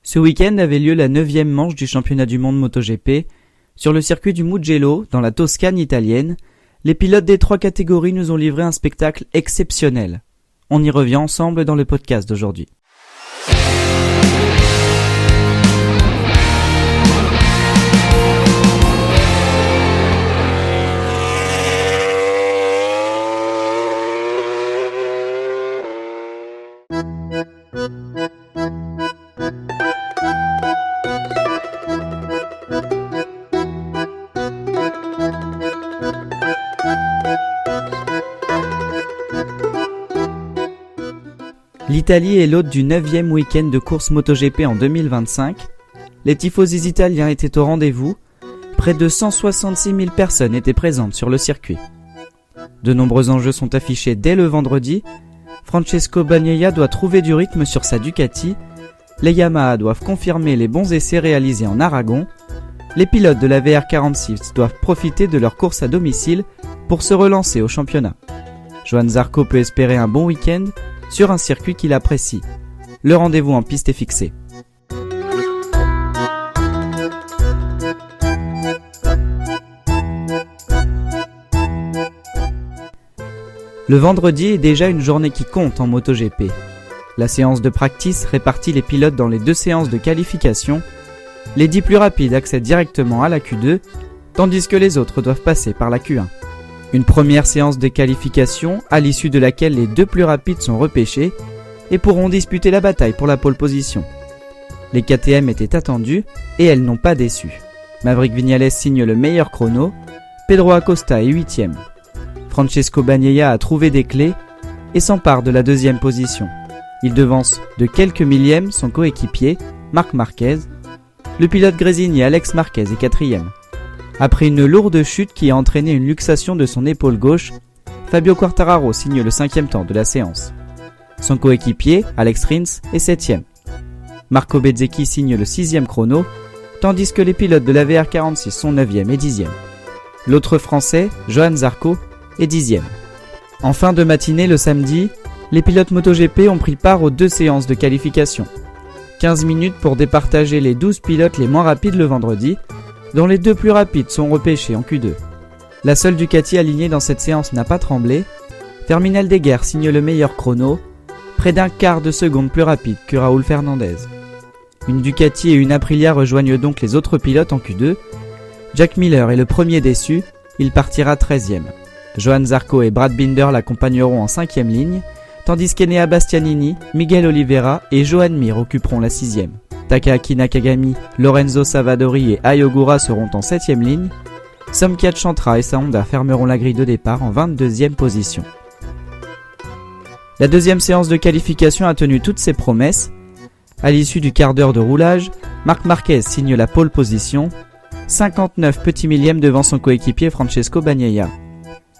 Ce week-end avait lieu la 9e manche du championnat du monde MotoGP. Sur le circuit du Mugello, dans la Toscane italienne, les pilotes des 3 catégories nous ont livré un spectacle exceptionnel. On y revient ensemble dans le podcast d'aujourd'hui. L'Italie est l'hôte du 9e week-end de course MotoGP en 2025. Les tifosi italiens étaient au rendez-vous. Près de 166 000 personnes étaient présentes sur le circuit. De nombreux enjeux sont affichés dès le vendredi. Francesco Bagnaia doit trouver du rythme sur sa Ducati. Les Yamaha doivent confirmer les bons essais réalisés en Aragon. Les pilotes de la VR46 doivent profiter de leur course à domicile pour se relancer au championnat. Johann Zarco peut espérer un bon week-end sur un circuit qu'il apprécie. Le rendez-vous en piste est fixé. Le vendredi est déjà une journée qui compte en MotoGP. La séance de practice répartit les pilotes dans les 2 séances de qualification. Les 10 plus rapides accèdent directement à la Q2, tandis que les autres doivent passer par la Q1. Une première séance de qualification, à l'issue de laquelle les 2 plus rapides sont repêchés et pourront disputer la bataille pour la pole position. Les KTM étaient attendus et elles n'ont pas déçu. Maverick Viñales signe le meilleur chrono, Pedro Acosta est 8e. Francesco Bagnaia a trouvé des clés et s'empare de la 2e position. Il devance de quelques millièmes son coéquipier, Marc Marquez. Le pilote grésinier Alex Marquez est 4e. Après une lourde chute qui a entraîné une luxation de son épaule gauche, Fabio Quartararo signe le 5e temps de la séance. Son coéquipier, Alex Rins, est 7e. Marco Bezzecchi signe le 6e chrono, tandis que les pilotes de la VR46 sont 9e et 10e. L'autre français, Johann Zarco, est 10e. En fin de matinée le samedi, les pilotes MotoGP ont pris part aux 2 séances de qualification. 15 minutes pour départager les 12 pilotes les moins rapides le vendredi, dont les 2 plus rapides sont repêchés en Q2. La seule Ducati alignée dans cette séance n'a pas tremblé. Fermin Aldeguer signe le meilleur chrono, près d'un quart de seconde plus rapide que Raúl Fernandez. Une Ducati et une Aprilia rejoignent donc les autres pilotes en Q2. Jack Miller est le premier déçu, il partira 13e. Johann Zarco et Brad Binder l'accompagneront en 5e ligne, tandis qu'Enea Bastianini, Miguel Oliveira et Joan Mir occuperont la 6e. Takaaki Nakagami, Lorenzo Savadori et Ai Ogura seront en 7e ligne. Somkiat Chantra et sa Honda fermeront la grille de départ en 22e position. La 2e séance de qualification a tenu toutes ses promesses. À l'issue du quart d'heure de roulage, Marc Marquez signe la pole position, 59 petits millièmes devant son coéquipier Francesco Bagnaia.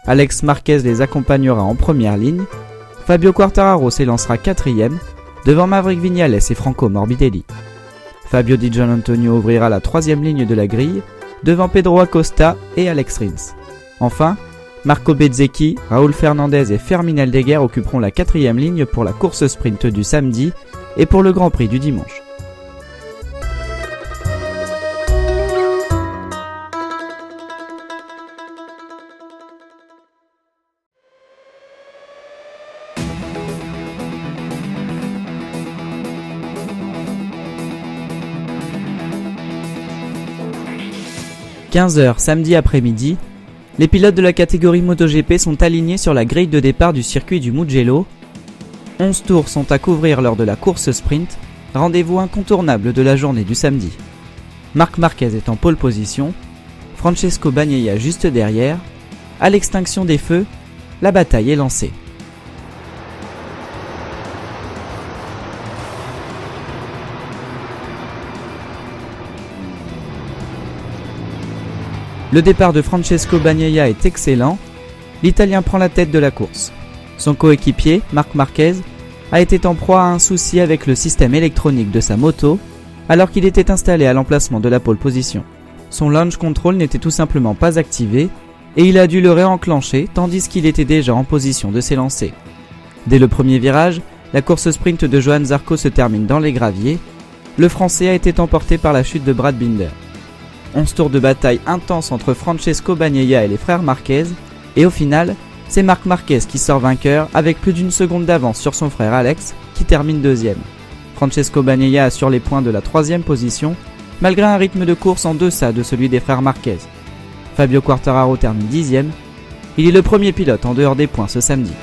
Alex Marquez les accompagnera en première ligne. Fabio Quartararo s'élancera 4e, devant Maverick Viñales et Franco Morbidelli. Fabio Di Giannantonio ouvrira la 3e ligne de la grille, devant Pedro Acosta et Alex Rins. Enfin, Marco Bezzecchi, Raúl Fernandez et Fermin Aldeguer occuperont la 4e ligne pour la course sprint du samedi et pour le Grand Prix du dimanche. « 15h samedi après-midi, les pilotes de la catégorie MotoGP sont alignés sur la grille de départ du circuit du Mugello. 11 tours sont à couvrir lors de la course sprint, rendez-vous incontournable de la journée du samedi. Marc Marquez est en pole position, Francesco Bagnaia juste derrière. À l'extinction des feux, la bataille est lancée. Le départ de Francesco Bagnaia est excellent, l'Italien prend la tête de la course. Son coéquipier, Marc Marquez, a été en proie à un souci avec le système électronique de sa moto, alors qu'il était installé à l'emplacement de la pole position. Son launch control n'était tout simplement pas activé, et il a dû le réenclencher tandis qu'il était déjà en position de s'élancer. Dès le premier virage, la course sprint de Johann Zarco se termine dans les graviers. le Français a été emporté par la chute de Brad Binder. 11 tours de bataille intense entre Francesco Bagnaia et les frères Marquez, et au final, c'est Marc Marquez qui sort vainqueur avec plus d'une seconde d'avance sur son frère Alex, qui termine deuxième. Francesco Bagnaia assure les points de la troisième position, malgré un rythme de course en deçà de celui des frères Marquez. Fabio Quartararo termine 10e. Il est le premier pilote en dehors des points ce samedi.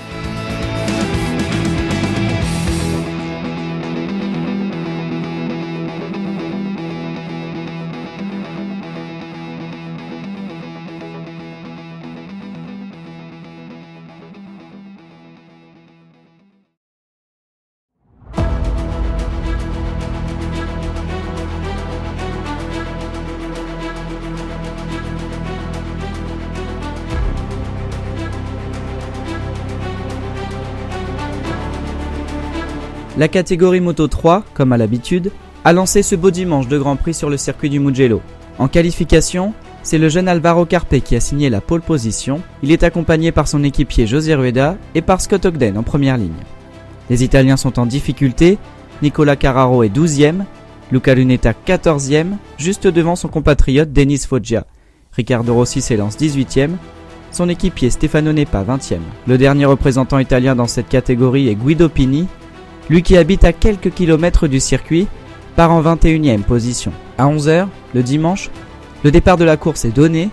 La catégorie Moto 3, comme à l'habitude, a lancé ce beau dimanche de Grand Prix sur le circuit du Mugello. En qualification, c'est le jeune Alvaro Carpe qui a signé la pole position. Il est accompagné par son équipier José Rueda et par Scott Ogden en première ligne. Les Italiens sont en difficulté, Nicola Carraro est 12e, Luca Lunetta 14e, juste devant son compatriote Denis Foggia. Riccardo Rossi s'élance 18e, son équipier Stefano Nepa 20e. Le dernier représentant italien dans cette catégorie est Guido Pini, lui qui habite à quelques kilomètres du circuit, part en 21e position. À 11h, le dimanche, le départ de la course est donné.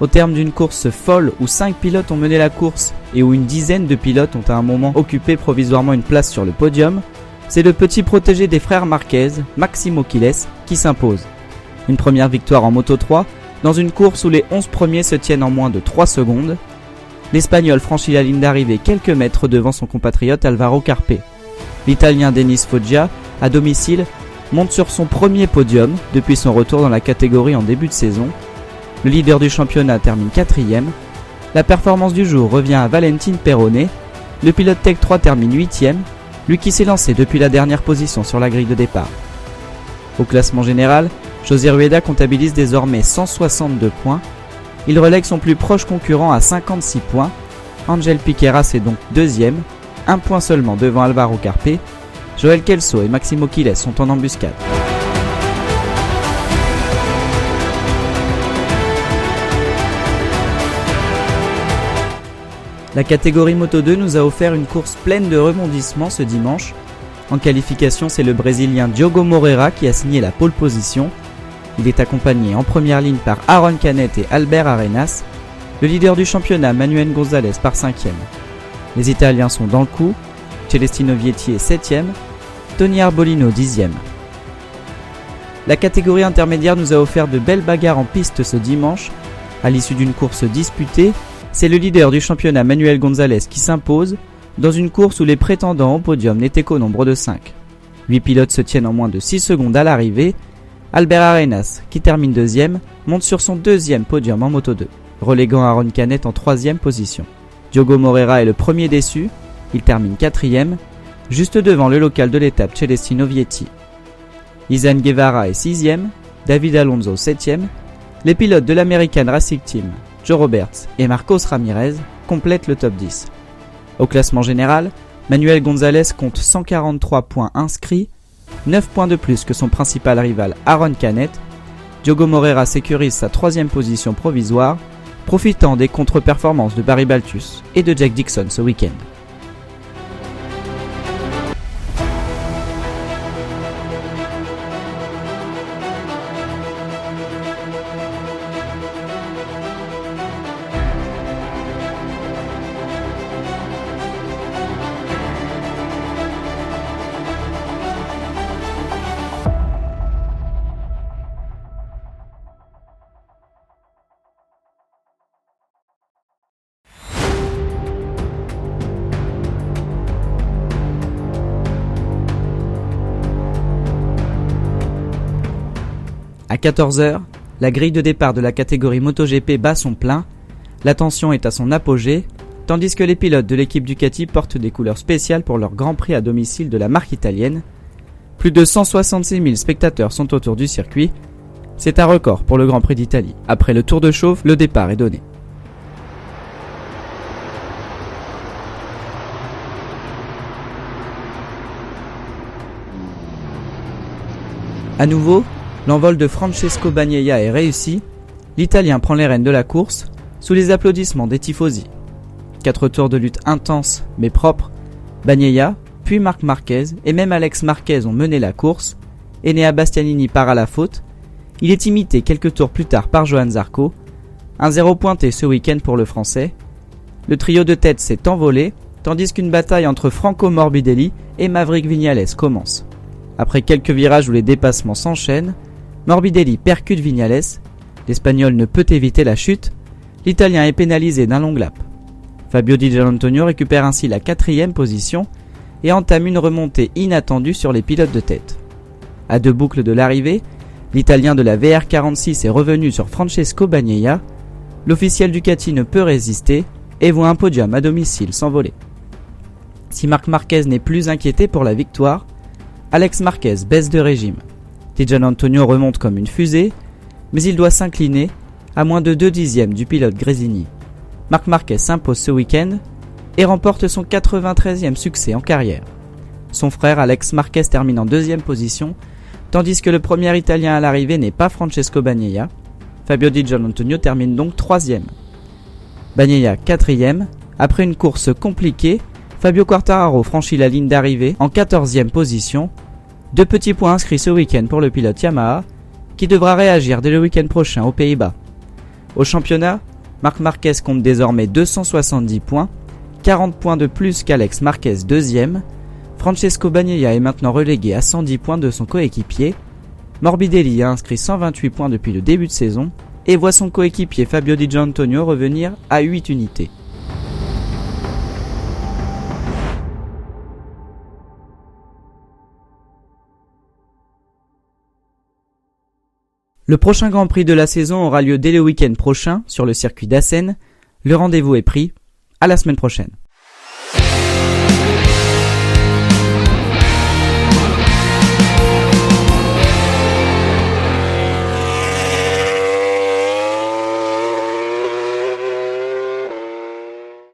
Au terme d'une course folle où 5 pilotes ont mené la course et où une dizaine de pilotes ont à un moment occupé provisoirement une place sur le podium, c'est le petit protégé des frères Marquez, Maximo Quiles, qui s'impose. Une première victoire en Moto 3, dans une course où les 11 premiers se tiennent en moins de 3 secondes. L'Espagnol franchit la ligne d'arrivée quelques mètres devant son compatriote Alvaro Carpe. L'Italien Denis Foggia, à domicile, monte sur son premier podium depuis son retour dans la catégorie en début de saison. Le leader du championnat termine 4e. La performance du jour revient à Valentin Perrone. Le pilote Tech 3 termine 8e, lui qui s'est lancé depuis la dernière position sur la grille de départ. Au classement général, José Rueda comptabilise désormais 162 points. Il relègue son plus proche concurrent à 56 points. Angel Piqueras est donc deuxième, un point seulement devant Alvaro Carpe. Joel Kelso et Maximo Quiles sont en embuscade. La catégorie Moto 2 nous a offert une course pleine de rebondissements ce dimanche. En qualification, c'est le Brésilien Diogo Moreira qui a signé la pole position. Il est accompagné en première ligne par Aaron Canet et Albert Arenas. Le leader du championnat, Manuel Gonzalez, part 5e. Les Italiens sont dans le coup. Celestino Vietti est 7e. Tony Arbolino 10e. La catégorie intermédiaire nous a offert de belles bagarres en piste ce dimanche. À l'issue d'une course disputée, c'est le leader du championnat Manuel Gonzalez qui s'impose dans une course où les prétendants au podium n'étaient qu'au nombre de 5. 8 pilotes se tiennent en moins de 6 secondes à l'arrivée. Albert Arenas, qui termine deuxième, monte sur son deuxième podium en Moto 2, reléguant Aaron Canet en 3e position. Diogo Moreira est le premier déçu, il termine 4e, juste devant le local de l'étape Celestino Vietti. Izan Guevara est 6e, David Alonso 7e, les pilotes de l'American Racing Team, Joe Roberts et Marcos Ramirez complètent le top 10. Au classement général, Manuel Gonzalez compte 143 points inscrits, 9 points de plus que son principal rival Aaron Canet. Diogo Moreira sécurise sa 3e position provisoire, profitant des contre-performances de Barry Baltus et de Jack Dixon ce week-end. À 14h, la grille de départ de la catégorie MotoGP bat son plein, la tension est à son apogée, tandis que les pilotes de l'équipe Ducati portent des couleurs spéciales pour leur Grand Prix à domicile de la marque italienne. Plus de 166 000 spectateurs sont autour du circuit, c'est un record pour le Grand Prix d'Italie. Après le tour de chauffe, le départ est donné. À nouveau, l'envol de Francesco Bagnaia est réussi, l'Italien prend les rênes de la course, sous les applaudissements des tifosi. 4 tours de lutte intense mais propre, Bagnaia, puis Marc Marquez et même Alex Marquez ont mené la course, Enea Bastianini part à la faute, il est imité quelques tours plus tard par Johann Zarco, un 0 pointé ce week-end pour le français. Le trio de tête s'est envolé, tandis qu'une bataille entre Franco Morbidelli et Maverick Viñales commence. Après quelques virages où les dépassements s'enchaînent, Morbidelli percute Viñales, l'Espagnol ne peut éviter la chute, l'Italien est pénalisé d'un long lap. Fabio Di Giannantonio récupère ainsi la 4e position et entame une remontée inattendue sur les pilotes de tête. À 2 boucles de l'arrivée, l'Italien de la VR46 est revenu sur Francesco Bagnaia, l'officiel Ducati ne peut résister et voit un podium à domicile s'envoler. Si Marc Marquez n'est plus inquiété pour la victoire, Alex Marquez baisse de régime. Di Giannantonio remonte comme une fusée, mais il doit s'incliner à moins de 2 dixièmes du pilote Gresini. Marc Marquez s'impose ce week-end et remporte son 93e succès en carrière. Son frère Alex Marquez termine en 2e position, tandis que le premier Italien à l'arrivée n'est pas Francesco Bagnaia. Fabio Di Giannantonio termine donc 3e. Bagnaia 4e. Après une course compliquée, Fabio Quartararo franchit la ligne d'arrivée en 14e position. 2 petits points inscrits ce week-end pour le pilote Yamaha, qui devra réagir dès le week-end prochain aux Pays-Bas. Au championnat, Marc Marquez compte désormais 270 points, 40 points de plus qu'Alex Marquez 2e. Francesco Bagnaia est maintenant relégué à 110 points de son coéquipier. Morbidelli a inscrit 128 points depuis le début de saison et voit son coéquipier Fabio Di Giannantonio revenir à 8 unités. Le prochain Grand Prix de la saison aura lieu dès le week-end prochain sur le circuit d'Assen. Le rendez-vous est pris. À la semaine prochaine.